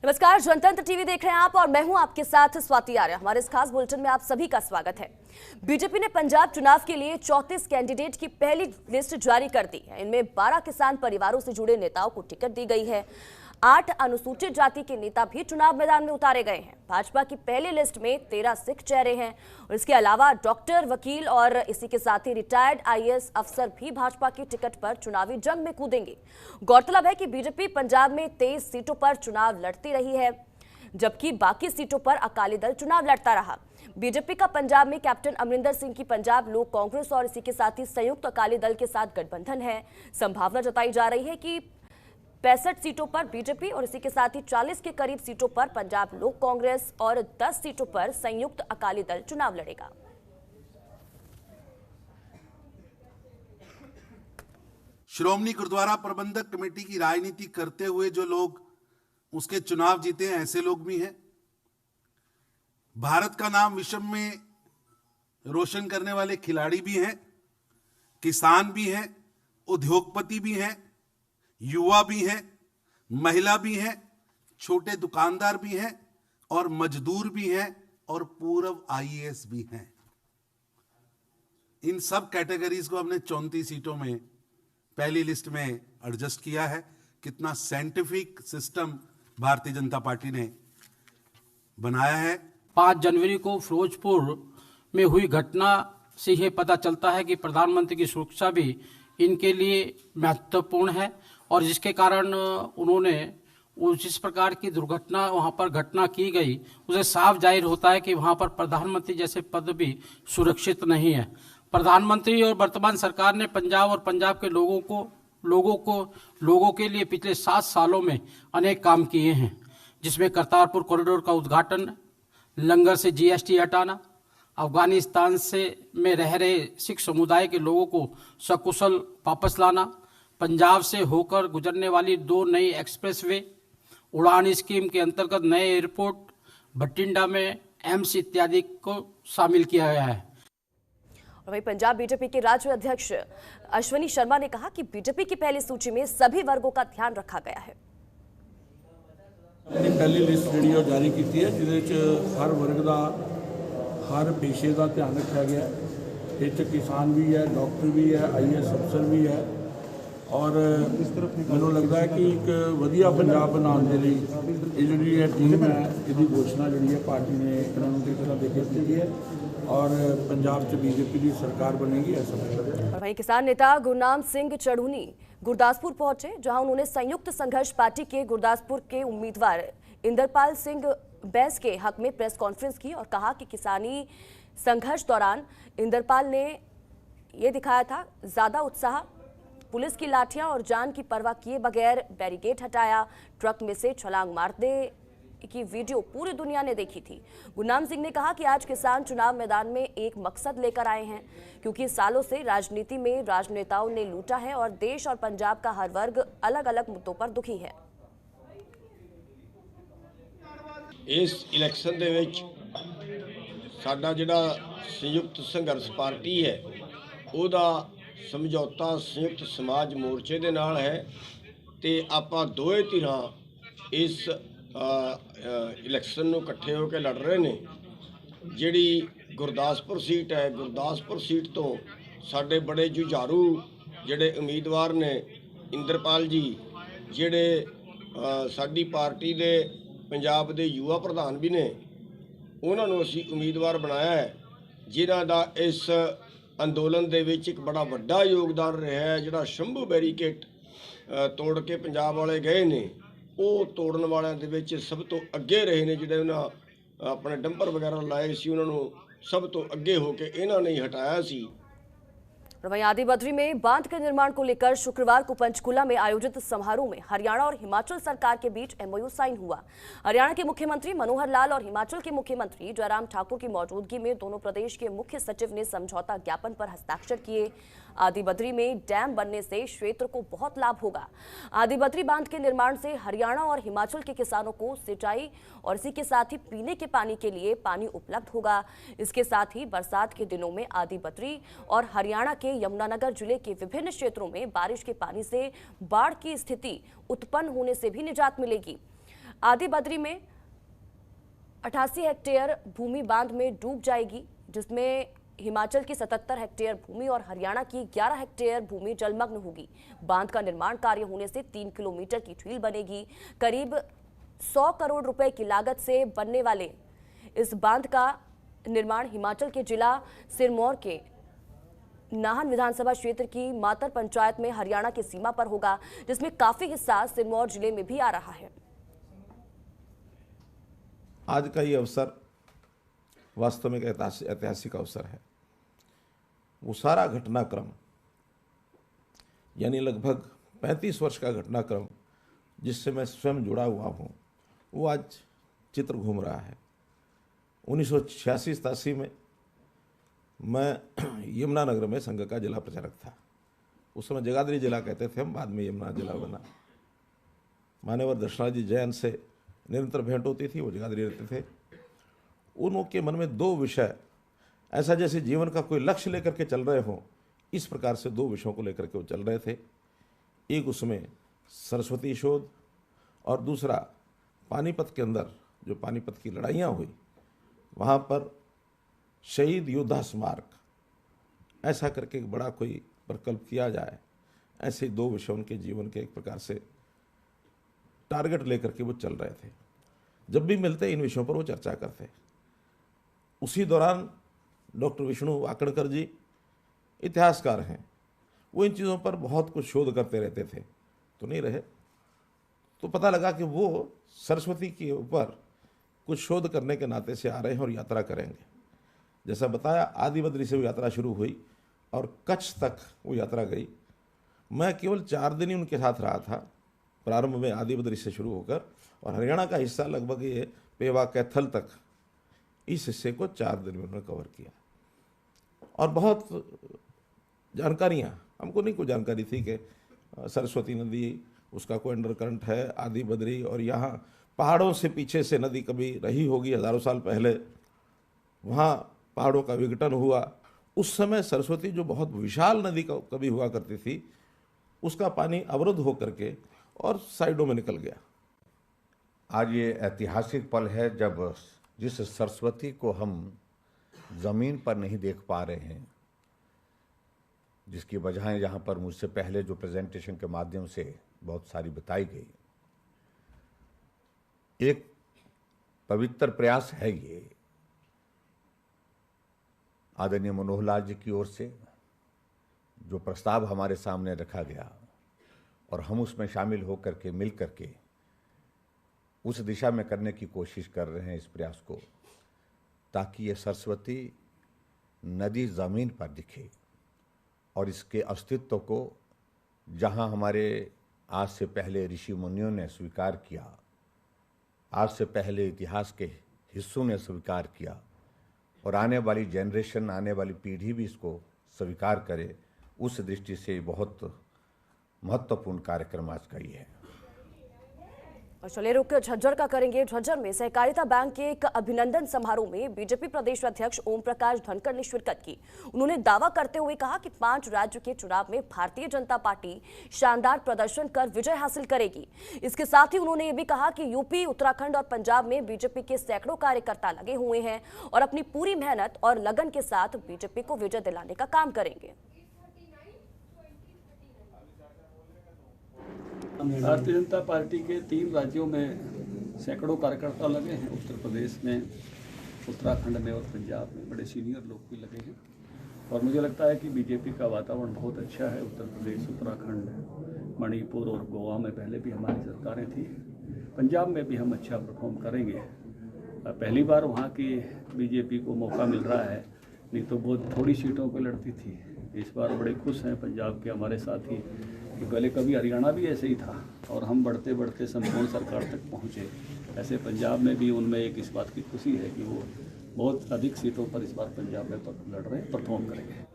नमस्कार, जनतंत्र टीवी देख रहे हैं आप और मैं हूं आपके साथ स्वाति आर्य। हमारे इस खास बुलेटिन में आप सभी का स्वागत है। बीजेपी ने पंजाब चुनाव के लिए 34 कैंडिडेट की पहली लिस्ट जारी कर दी है। इनमें 12 किसान परिवारों से जुड़े नेताओं को टिकट दी गई है। 8 अनुसूचित जाति के नेता भी चुनाव मैदान में उतारे गए हैं। भाजपा की पहली लिस्ट में 13 सिख चेहरे हैं और इसके अलावा डॉक्टर, वकील और इसी के साथ ही रिटायर्ड आईएएस अफसर भी भाजपा की टिकट पर चुनावी जंग में कूदेंगे। गौरतलब है कि बीजेपी पंजाब में 23 सीटों पर चुनाव लड़ती रही है, जबकि बाकी सीटों पर अकाली दल चुनाव लड़ता रहा। बीजेपी का पंजाब में कैप्टन अमरिंदर सिंह की पंजाब लोक कांग्रेस और इसी के साथ ही संयुक्त अकाली दल के साथ गठबंधन है। संभावना जताई जा रही है कि 65 सीटों पर बीजेपी और इसी के साथ ही 40 के करीब सीटों पर पंजाब लोक कांग्रेस और 10 सीटों पर संयुक्त अकाली दल चुनाव लड़ेगा। श्रोमणी गुरुद्वारा प्रबंधक कमेटी की राजनीति करते हुए जो लोग उसके चुनाव जीते हैं, ऐसे लोग भी हैं। भारत का नाम विश्व में रोशन करने वाले खिलाड़ी भी हैं, किसान भी हैं, उद्योगपति भी हैं, युवा भी हैं, महिला भी हैं, छोटे दुकानदार भी हैं और मजदूर भी हैं और पूर्व आईएएस भी हैं। इन सब कैटेगरीज को हमने 34 सीटों में पहली लिस्ट में एडजस्ट किया है। कितना scientific system Bharatiya Janata party ने बनाया है। 5 जनवरी को फिरोजपुर में हुई घटना से यह पता चलता है कि प्रधानमंत्री की सुरक्षा भी इनके लिए महत्वपूर्ण है और जिसके कारण उन्होंने जिस प्रकार की दुर्घटना वहां पर घटना की गई, उसे साफ जाहिर होता है कि वहां पर प्रधानमंत्री जैसे पद भी सुरक्षित नहीं है। प्रधानमंत्री और वर्तमान सरकार ने पंजाब और पंजाब के लोगों के लिए पिछले 7 सालों में अनेक काम किए हैं, जिसमें करतारपुर कॉरिडोर का उद्घाटन, लंगर से जीएसटी हटाना, अफगानिस्तान में रह रहे सिख समुदाय के लोगों को सकुशल वापस लाना, पंजाब से होकर गुजरने वाली 2 नई एक्सप्रेसवे, उड़ान स्कीम के अंतर्गत नए एयरपोर्ट, भटिंडा में एम्स इत्यादि को शामिल किया गया है। और वहीं पंजाब बीजेपी के राज्य अध्यक्ष अश्वनी शर्मा ने कहा कि बीजेपी की पहली सूची में सभी वर्गों का ध्यान रखा गया है। पहली लिस्ट जी जारी की है, जिस हर वर्ग का, हर पेशे का ध्यान रखा गया है। इस किसान भी है, डॉक्टर भी है, आईएएस अफसर भी है और मैनूं लगता है कि एक वधिया पंजाब बनाने के लिए ये जी टीम है, इसकी घोषणा जी है पार्टी ने इन्होंने किस तरह देखी की है और पंजाब से बीजेपी की सरकार बनेगी, ऐसा लगता है। वहीं किसान नेता गुरनाम सिंह चढ़ूनी गुरदासपुर पहुंचे, जहां उन्होंने संयुक्त संघर्ष पार्टी के गुरदासपुर के उम्मीदवार इंदरपाल सिंह बैंस के हक में प्रेस कॉन्फ्रेंस की और कहा कि किसानी संघर्ष दौरान इंदरपाल ने यह दिखाया था ज्यादा उत्साह, पुलिस की लाठियां और जान की परवाह किए बगैर बैरिकेड हटाया, ट्रक में से छलांग मारने की वीडियो पूरी दुनिया ने देखी थी। गुरनाम सिंह ने कहा कि आज किसान चुनाव मैदान में एक मकसद लेकर आए हैं, क्योंकि सालों से राजनीति में राजनेताओं ने लूटा है और देश और पंजाब का हर वर्ग अलग अलग मुद्दों पर दुखी है। इस इलेक्शन दे विच साडा जिहड़ा संयुक्त संघर्ष पार्टी है ਉਹਦਾ समझौता संयुक्त समाज मोर्चे दे नाल है ते आपां दोए धिरां इस इलेक्शन नूं इकट्ठे होकर लड़ रहे ने। जिहड़ी गुरदासपुर सीट है, गुरदासपुर सीट तो साडे बड़े जुझारू जिहड़े उम्मीदवार ने इंदरपाल जी, जिहड़े साडी पार्टी दे पंजाब दे युवा प्रधान भी ने, उन्हां नूं असीं उम्मीदवार बनाया है, जिन्हां दा इस अंदोलन दे विच एक बड़ा वड्डा योगदान रहा है। जिहड़ा शंभू बैरीकेड तोड़ के पंजाब वाले गए ने, वो तोड़न वालियां दे विच सब तो अगे रहे ने। जिहड़े उन्हां अपने डंपर वगैरह लाए सी, उन्हां नूं सब तो अगे होके इन्हां ने ही हटाया सी। वहीं आदि बद्री में बांध के निर्माण को लेकर शुक्रवार को पंचकूला में आयोजित समारोह में हरियाणा और हिमाचल सरकार के बीच एमओयू साइन हुआ। हरियाणा के मुख्यमंत्री मनोहर लाल और हिमाचल के मुख्यमंत्री जयराम ठाकुर की मौजूदगी में दोनों प्रदेश के मुख्य सचिव ने समझौता ज्ञापन पर हस्ताक्षर किए। आदि बद्री में डैम बनने से क्षेत्र को बहुत लाभ होगा। आदि बद्री बांध के निर्माण से हरियाणा और हिमाचल के किसानों को सिंचाई और इसी के साथ ही पीने के पानी के लिए पानी उपलब्ध होगा। इसके साथ ही बरसात के दिनों में आदि बद्री और हरियाणा के यमुनानगर जिले के विभिन्न क्षेत्रों में बारिश के पानी से बाढ़ की स्थिति उत्पन्न होने से भी निजात मिलेगी। आदि बद्री में 88 हेक्टेयर भूमि बांध में डूब जाएगी, जिसमें हिमाचल की 77 हेक्टेयर भूमि और हरियाणा की 11 हेक्टेयर भूमि जलमग्न होगी। बांध का निर्माण कार्य होने से 3 किलोमीटर की झील बनेगी। करीब 100 करोड़ रुपए की लागत से बनने वाले इस बांध का निर्माण हिमाचल के जिला सिरमौर के नाहन विधानसभा क्षेत्र की मातर पंचायत में हरियाणा की सीमा पर होगा, जिसमें काफी हिस्सा सिरमौर जिले में भी आ रहा है। आज का ये अवसर वास्तव में एक ऐतिहासिक अवसर है। वो सारा घटनाक्रम यानी लगभग 35 वर्ष का घटनाक्रम जिससे मैं स्वयं जुड़ा हुआ हूँ, वो आज चित्र घूम रहा है। 1986-87 में मैं यमुनानगर में संघ का जिला प्रचारक था। उस समय जगाधरी जिला कहते थे हम, बाद में यमुना जिला बना। मान्यवर दर्शनाथ जी जैन से निरंतर भेंट होती थी, वो जगाधरी रहते थे। उनके मन में दो विषय ऐसा जैसे जीवन का कोई लक्ष्य लेकर के चल रहे हों, इस प्रकार से दो विषयों को लेकर के वो चल रहे थे। एक उसमें सरस्वती शोध और दूसरा पानीपत के अंदर जो पानीपत की लड़ाइयाँ हुई वहाँ पर शहीद योद्धा स्मारक ऐसा करके एक बड़ा कोई प्रकल्प किया जाए, ऐसे दो विषय उनके जीवन के एक प्रकार से टारगेट लेकर के वो चल रहे थे। जब भी मिलते इन विषयों पर वो चर्चा करते। उसी दौरान डॉक्टर विष्णु वाकड़कर जी इतिहासकार हैं, वो इन चीज़ों पर बहुत कुछ शोध करते रहते थे, तो नहीं रहे। तो पता लगा कि वो सरस्वती के ऊपर कुछ शोध करने के नाते से आ रहे हैं और यात्रा करेंगे। जैसा बताया, आदि बद्री से वो यात्रा शुरू हुई और कच्छ तक वो यात्रा गई। मैं केवल 4 दिन ही उनके साथ रहा था, प्रारंभ में आदि बद्री से शुरू होकर, और हरियाणा का हिस्सा लगभग ये पेवा कैथल तक, इस हिस्से को 4 दिन में उन्होंने कवर किया। और बहुत जानकारियाँ, हमको नहीं कोई जानकारी थी कि सरस्वती नदी उसका कोई अंडर करंट है, आदि बद्री, और यहाँ पहाड़ों से पीछे से नदी कभी रही होगी हज़ारों साल पहले, वहाँ पहाड़ों का विघटन हुआ। उस समय सरस्वती जो बहुत विशाल नदी का कभी हुआ करती थी, उसका पानी अवरुद्ध होकर के और साइडों में निकल गया। आज ये ऐतिहासिक पल है जब जिस सरस्वती को हम ज़मीन पर नहीं देख पा रहे हैं, जिसकी वजहें यहाँ पर मुझसे पहले जो प्रेजेंटेशन के माध्यम से बहुत सारी बताई गई, एक पवित्र प्रयास है ये आदरणीय मनोहर लाल जी की ओर से जो प्रस्ताव हमारे सामने रखा गया, और हम उसमें शामिल होकर के मिल करके उस दिशा में करने की कोशिश कर रहे हैं इस प्रयास को, ताकि ये सरस्वती नदी ज़मीन पर दिखे और इसके अस्तित्व को जहां हमारे आज से पहले ऋषि मुनियों ने स्वीकार किया, आज से पहले इतिहास के हिस्सों ने स्वीकार किया, और आने वाली जनरेशन, आने वाली पीढ़ी भी इसको स्वीकार करे, उस दृष्टि से बहुत महत्वपूर्ण कार्यक्रम आज का ये है। और चलिए रुक झज्जर का करेंगे। झज्जर में सहकारिता बैंक के एक अभिनंदन समारोह में बीजेपी प्रदेश अध्यक्ष ओम प्रकाश धनखड़ ने शिरकत की। उन्होंने दावा करते हुए कहा कि 5 राज्य के चुनाव में भारतीय जनता पार्टी शानदार प्रदर्शन कर विजय हासिल करेगी। इसके साथ ही उन्होंने ये भी कहा कि यूपी, उत्तराखंड और पंजाब में बीजेपी के सैकड़ों कार्यकर्ता लगे हुए हैं और अपनी पूरी मेहनत और लगन के साथ बीजेपी को विजय दिलाने का काम करेंगे। भारतीय जनता पार्टी के 3 राज्यों में सैकड़ों कार्यकर्ता लगे हैं। उत्तर प्रदेश में, उत्तराखंड में और पंजाब में बड़े सीनियर लोग भी लगे हैं, और मुझे लगता है कि बीजेपी का वातावरण बहुत अच्छा है। उत्तर प्रदेश, उत्तराखंड, मणिपुर और गोवा में पहले भी हमारी सरकारें थी। पंजाब में भी हम अच्छा परफॉर्म करेंगे। पहली बार वहाँ की बीजेपी को मौका मिल रहा है, नहीं तो बहुत थोड़ी सीटों पर लड़ती थी। इस बार बड़े खुश हैं पंजाब के हमारे साथी कि पहले कभी हरियाणा भी ऐसे ही था और हम बढ़ते बढ़ते संपूर्ण सरकार तक पहुँचे। ऐसे पंजाब में भी उनमें एक इस बात की खुशी है कि वो बहुत अधिक सीटों पर इस बार पंजाब में लड़ रहे हैं, परफॉर्म करेंगे।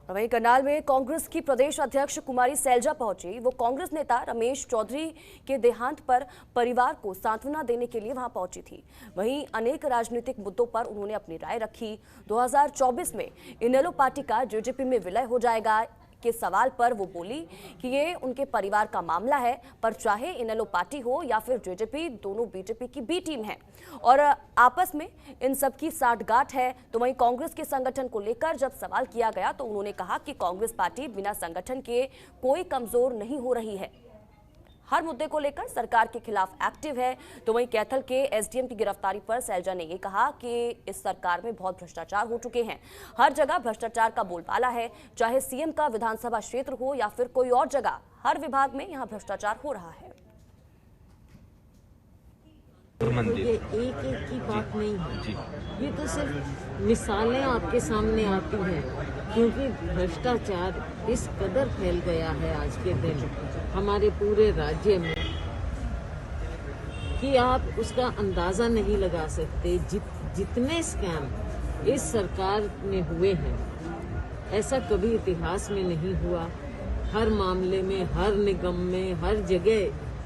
वहीं करनाल में कांग्रेस की प्रदेश अध्यक्ष कुमारी सैलजा पहुंची। वो कांग्रेस नेता रमेश चौधरी के देहांत पर परिवार को सांत्वना देने के लिए वहां पहुंची थी। वहीं अनेक राजनीतिक मुद्दों पर उन्होंने अपनी राय रखी। 2024 में इनेलो पार्टी का जेजेपी में विलय हो जाएगा, के सवाल पर वो बोली कि ये उनके परिवार का मामला है, पर चाहे इनेलो पार्टी हो या फिर जेजेपी, दोनों बीजेपी की बी टीम है और आपस में इन सब की साठगांठ है। तो वहीं कांग्रेस के संगठन को लेकर जब सवाल किया गया तो उन्होंने कहा कि कांग्रेस पार्टी बिना संगठन के कोई कमजोर नहीं हो रही है, हर मुद्दे को लेकर सरकार के खिलाफ एक्टिव है। तो वहीं कैथल के एसडीएम की गिरफ्तारी पर सैलजा ने ये कहा कि इस सरकार में बहुत भ्रष्टाचार हो चुके हैं, हर जगह भ्रष्टाचार का बोलबाला है, चाहे सीएम का विधानसभा क्षेत्र हो या फिर कोई और जगह, हर विभाग में यहां भ्रष्टाचार हो रहा है। ये एक एक की बात नहीं है, ये तो सिर्फ मिसालें आपके सामने आती हैं, क्योंकि भ्रष्टाचार इस कदर फैल गया है आज के दिन हमारे पूरे राज्य में कि आप उसका अंदाजा नहीं लगा सकते। जितने स्कैम इस सरकार में हुए हैं, ऐसा कभी इतिहास में नहीं हुआ। हर मामले में, हर निगम में, हर जगह,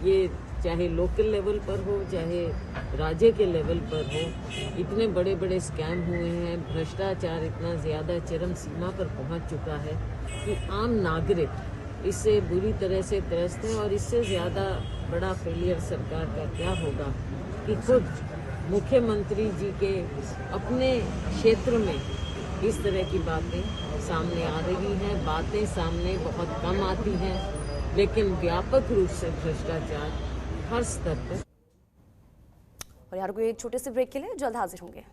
ये चाहे लोकल लेवल पर हो चाहे राज्य के लेवल पर हो, इतने बड़े बड़े स्कैम हुए हैं। भ्रष्टाचार इतना ज़्यादा चरम सीमा पर पहुंच चुका है कि आम नागरिक इससे बुरी तरह से त्रस्त है। और इससे ज़्यादा बड़ा फेलियर सरकार का क्या होगा कि खुद मुख्यमंत्री जी के अपने क्षेत्र में इस तरह की बातें सामने आ रही हैं। बातें सामने बहुत कम आती हैं, लेकिन व्यापक रूप से भ्रष्टाचार हर स्तर पर। और यार कोई एक छोटे से ब्रेक के लिए जल्द हाजिर होंगे।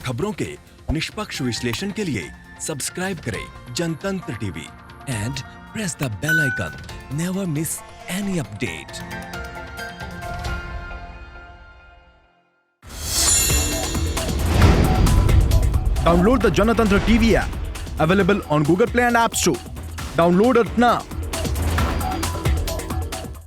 खबरों के निष्पक्ष विश्लेषण के लिए सब्सक्राइब करें Janatantra TV and press the bell icon. Never miss any update. Download the Janatantra TV app, available on Google Play and App Store. Download it now.